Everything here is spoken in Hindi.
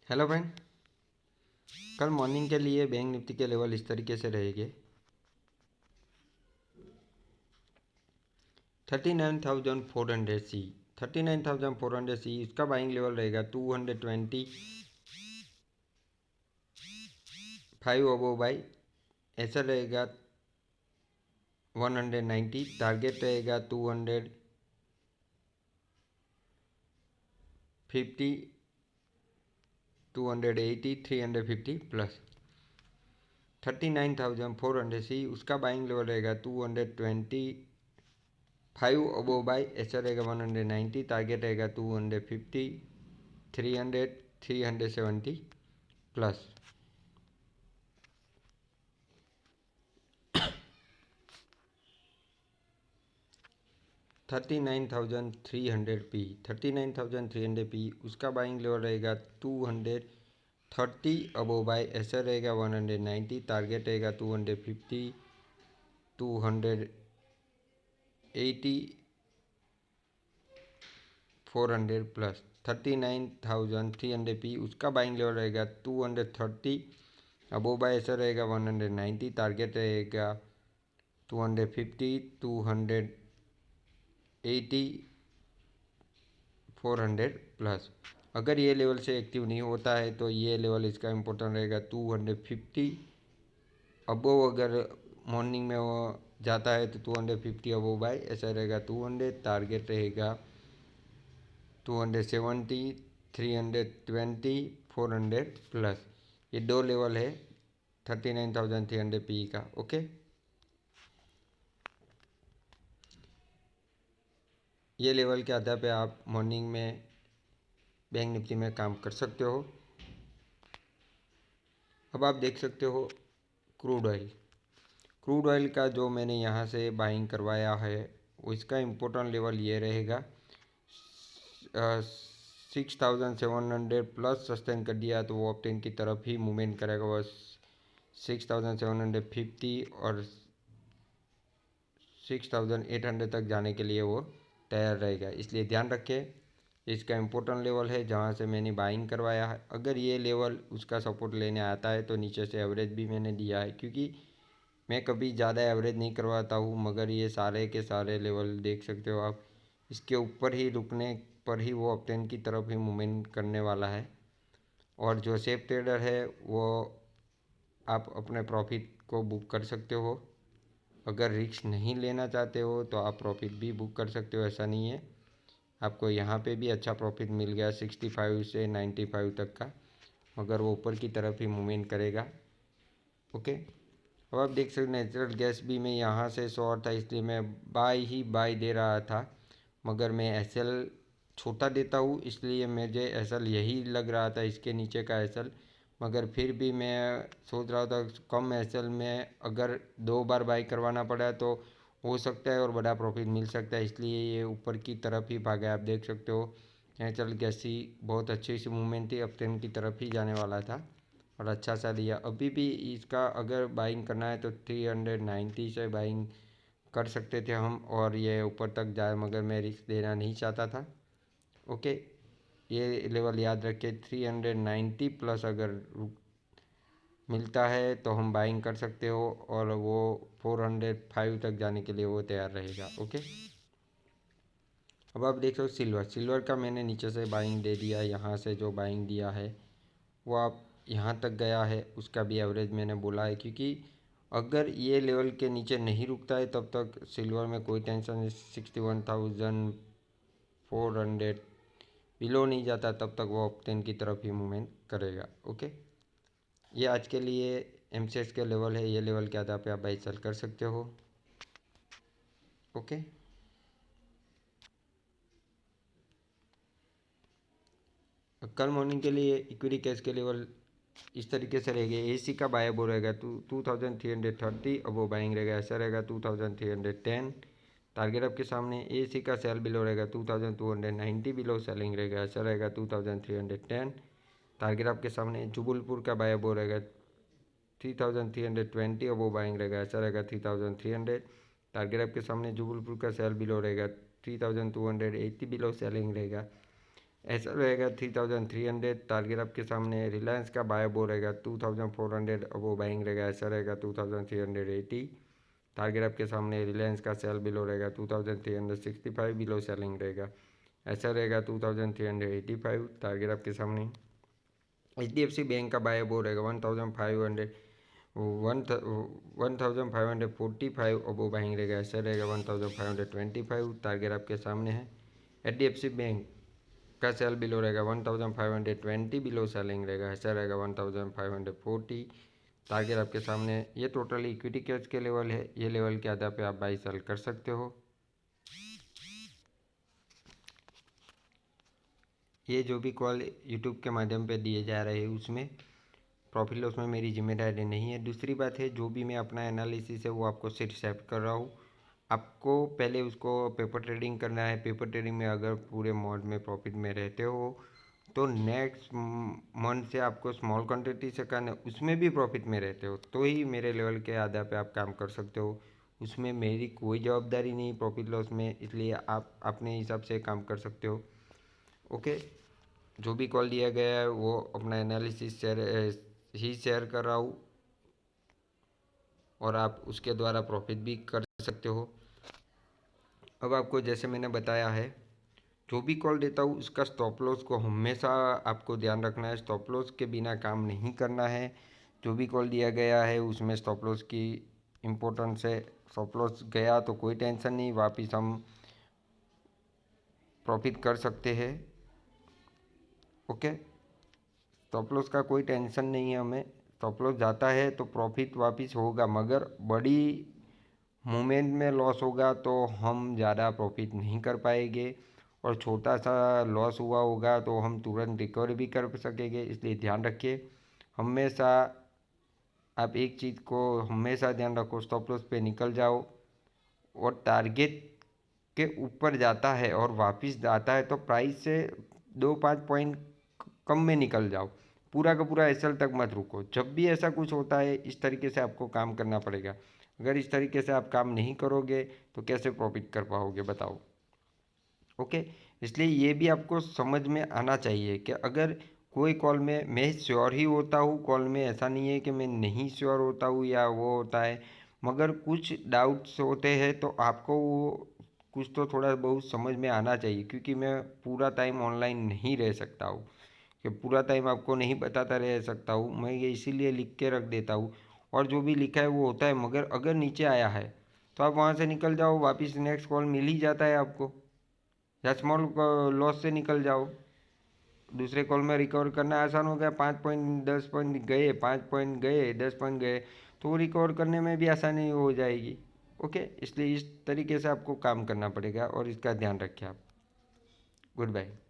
Hello friend. कल मॉर्निंग के लिए बैंक निफ्टी के लेवल इस तरीके से रहेंगे। 39,400 सी, 39,400 सी इसका बाइंग लेवल रहेगा 225 अबो बाई। ऐसा रहेगा 190, टारगेट रहेगा 250, 280, 350 प्लस। 39,400 सी उसका बाइंग लेवल रहेगा 225 अबो बाई। ऐसा रहेगा 190, टारगेट रहेगा 250, 300, 370 प्लस। 39,300 पी, 39,300 पी उसका बाइंग लेवल रहेगा 230 अबो बाई। ऐसा रहेगा 190, टारगेट रहेगा 250, 280, 400 प्लस। 39,300 पी उसका बाइंग लेवल रहेगा 230 अबो बाई। ऐसा रहेगा 190, टारगेट रहेगा 250, 280, 400 प्लस। अगर ये लेवल से एक्टिव नहीं होता है तो ये लेवल इसका इम्पोर्टेंट रहेगा 250 अबो। अगर मॉर्निंग में वो जाता है तो 250 अबो बाई। ऐसा रहेगा 200, टारगेट रहेगा 270, 320, 400 प्लस। ये दो लेवल है 39,300 पी का। ओके, ये लेवल के आधार पे आप मॉर्निंग में बैंक निफ्टी में काम कर सकते हो। अब आप देख सकते हो क्रूड ऑयल। क्रूड ऑयल का जो मैंने यहाँ से बाइंग करवाया है वो इसका इम्पोर्टेंट लेवल ये रहेगा 6,700 प्लस। सस्टेन कर दिया तो वो ऑप्टेन की तरफ ही मूवमेंट करेगा। बस 6,750 और 6,800 तक जाने के लिए वो तैयार रहेगा, इसलिए ध्यान रखें। इसका इम्पोर्टेंट लेवल है जहाँ से मैंने बाइंग करवाया है। अगर ये लेवल उसका सपोर्ट लेने आता है तो नीचे से एवरेज भी मैंने दिया है, क्योंकि मैं कभी ज़्यादा एवरेज नहीं करवाता हूँ। मगर ये सारे के सारे लेवल देख सकते हो आप, इसके ऊपर ही रुकने पर ही वो अपटेन की तरफ ही मूवमेंट करने वाला है। और जो सेफ ट्रेडर है वो आप अपने प्रॉफिट को बुक कर सकते हो। अगर रिस्क नहीं लेना चाहते हो तो आप प्रॉफिट भी बुक कर सकते हो, ऐसा नहीं है। आपको यहाँ पे भी अच्छा प्रॉफिट मिल गया 65 से 95 तक का, मगर वो ऊपर की तरफ ही मूवमेंट करेगा। ओके, अब आप देख सकते नेचुरल गैस भी मैं यहाँ से शॉर्ट था, इसलिए मैं बाय ही बाय दे रहा था। मगर मैं एसएल छोटा देता हूँ, इसलिए मुझे एसएल यही लग रहा था, इसके नीचे का एसएल। मगर फिर भी मैं सोच रहा था कम एसएल में अगर 2 बार बाई करवाना पड़ा तो हो सकता है और बड़ा प्रॉफिट मिल सकता है, इसलिए ये ऊपर की तरफ ही भागा। आप देख सकते हो नेचुरल गैस ही बहुत अच्छी सी मूवमेंट थी, अपट्रेंड की तरफ ही जाने वाला था और अच्छा सा दिया। अभी भी इसका अगर बाइंग करना है तो 390 से बाइंग कर सकते थे हम और ये ऊपर तक जाए, मगर मैं रिस्क देना नहीं चाहता था। ओके, ये लेवल याद रखिए 390 प्लस अगर मिलता है तो हम बाइंग कर सकते हो और वो 405 तक जाने के लिए वो तैयार रहेगा। ओके, अब आप देख लो सिल्वर का मैंने नीचे से बाइंग दे दिया। यहाँ से जो बाइंग दिया है वो आप यहाँ तक गया है, उसका भी एवरेज मैंने बोला है, क्योंकि अगर ये लेवल के नीचे नहीं रुकता है तब तक सिल्वर में कोई टेंशन नहीं। 61,400 बिलो नहीं जाता तब तक वो ऑप्टेन की तरफ ही मूवमेंट करेगा। ओके, ये आज के लिए एमसीएक्स के लेवल है। ये लेवल के आधार पे आप बाई सेल कर सकते हो। ओके, कल मॉर्निंग के लिए इक्विटी कैश के लेवल इस तरीके से रहेगा। एसी का बाय बो रहेगा 2,330 अब वो बाइंग रहेगा। ऐसा रहेगा 2,310, टारगेट आपके सामने। एसी का सेल बिलो रहेगा 2,290 बिलो सेलिंग रहेगा। ऐसा रहेगा 2,310, टारगेट आपके सामने। जुबलपुर का बाय बो रहेगा 3,320 अब वो बाइंग रहेगा। ऐसा रहेगा 3,300, टारगेट आपके सामने। जुबलपुर का सेल बिलो रहेगा 3,280 बिलो सेलिंग रहेगा। ऐसा रहेगा 3300 टारगेट आपके सामने। रिलायंस का बाय बो रहेगा 2400 अबो बाइंग रहेगा, ऐसा रहेगा 2380 टारगेट आपके सामने। रिलायंस का सेल बिलो रहेगा 2365 बिलो सेलिंग रहेगा, ऐसा रहेगा 2385 टारगेट आपके सामने। HDFC बैंक का बाय बो रहेगा 1545 अबो बाइंग रहेगा, ऐसा रहेगा 1525 टारगेट आपके सामने है। HDFC बैंक का सेल बिलो रहेगा 1520 बिलो सेलिंग रहेगा, ऐसा रहेगा 1540 टारगेट आपके सामने। ये टोटल इक्विटी कैच के लेवल है, ये लेवल के आधार पे आप बाई सेल कर सकते हो। ये जो भी कॉल यूट्यूब के माध्यम पे दिए जा रहे हैं उसमें प्रॉफिट लॉस में मेरी जिम्मेदारी नहीं है। दूसरी बात है, जो भी मैं अपना एनालिसिस है वो आपको सिर्फ शेयर कर रहा हूँ। आपको पहले उसको पेपर ट्रेडिंग करना है। पेपर ट्रेडिंग में अगर पूरे मोड में प्रॉफिट में रहते हो तो नेक्स्ट मंथ से आपको स्मॉल क्वांटिटी से करना है, उसमें भी प्रॉफिट में रहते हो तो ही मेरे लेवल के आधार पे आप काम कर सकते हो। उसमें मेरी कोई जवाबदारी नहीं प्रॉफिट लॉस में, इसलिए आप अपने हिसाब से काम कर सकते हो। ओके, जो भी कॉल दिया गया है वो अपना एनालिसिस शेयर कर रहा हूँ और आप उसके द्वारा प्रॉफिट भी कर सकते हो। अब आपको जैसे मैंने बताया है, जो भी कॉल देता हूँ उसका स्टॉप लॉस को हमेशा आपको ध्यान रखना है। स्टॉप लॉस के बिना काम नहीं करना है। जो भी कॉल दिया गया है उसमें स्टॉप लॉस की इम्पोर्टेंस है। स्टॉप लॉस गया तो कोई टेंशन नहीं, वापस हम प्रॉफिट कर सकते हैं। ओके, स्टॉप लॉस का कोई टेंशन नहीं है हमें। स्टॉप लॉस जाता है तो प्रॉफिट वापस होगा, मगर बड़ी मूवमेंट में लॉस होगा तो हम ज़्यादा प्रॉफिट नहीं कर पाएंगे, और छोटा सा लॉस हुआ होगा तो हम तुरंत रिकवर भी कर सकेंगे। इसलिए ध्यान रखिए हमेशा, आप एक चीज़ को हमेशा ध्यान रखो, स्टॉप लॉस पे निकल जाओ और टारगेट के ऊपर जाता है और वापस जाता है तो प्राइस से 2-5 पॉइंट कम में निकल जाओ। पूरा का पूरा एसएल तक मत रुको। जब भी ऐसा कुछ होता है इस तरीके से आपको काम करना पड़ेगा। अगर इस तरीके से आप काम नहीं करोगे तो कैसे प्रॉफिट कर पाओगे बताओ। ओके, इसलिए ये भी आपको समझ में आना चाहिए कि अगर कोई कॉल में मैं श्योर ही होता हूँ, कॉल में ऐसा नहीं है कि मैं नहीं श्योर होता हूँ या वो होता है, मगर कुछ डाउट्स होते हैं तो आपको वो कुछ तो थोड़ा बहुत समझ में आना चाहिए, क्योंकि मैं पूरा टाइम ऑनलाइन नहीं रह सकता हूँ, कि पूरा टाइम आपको नहीं बताता रह सकता हूँ। मैं ये इसीलिए लिख के रख देता हूँ और जो भी लिखा है वो होता है, मगर अगर नीचे आया है तो आप वहाँ से निकल जाओ, वापस नेक्स्ट कॉल मिल ही जाता है आपको, या स्मॉल लॉस से निकल जाओ। दूसरे कॉल में रिकवर करना आसान हो गया। 5 पॉइंट 10 पॉइंट गए, 5 पॉइंट गए, 10 पॉइंट गए तो वो रिकवर करने में भी आसानी हो जाएगी। ओके, इसलिए इस तरीके से आपको काम करना पड़ेगा और इसका ध्यान रखें आप। Good bye.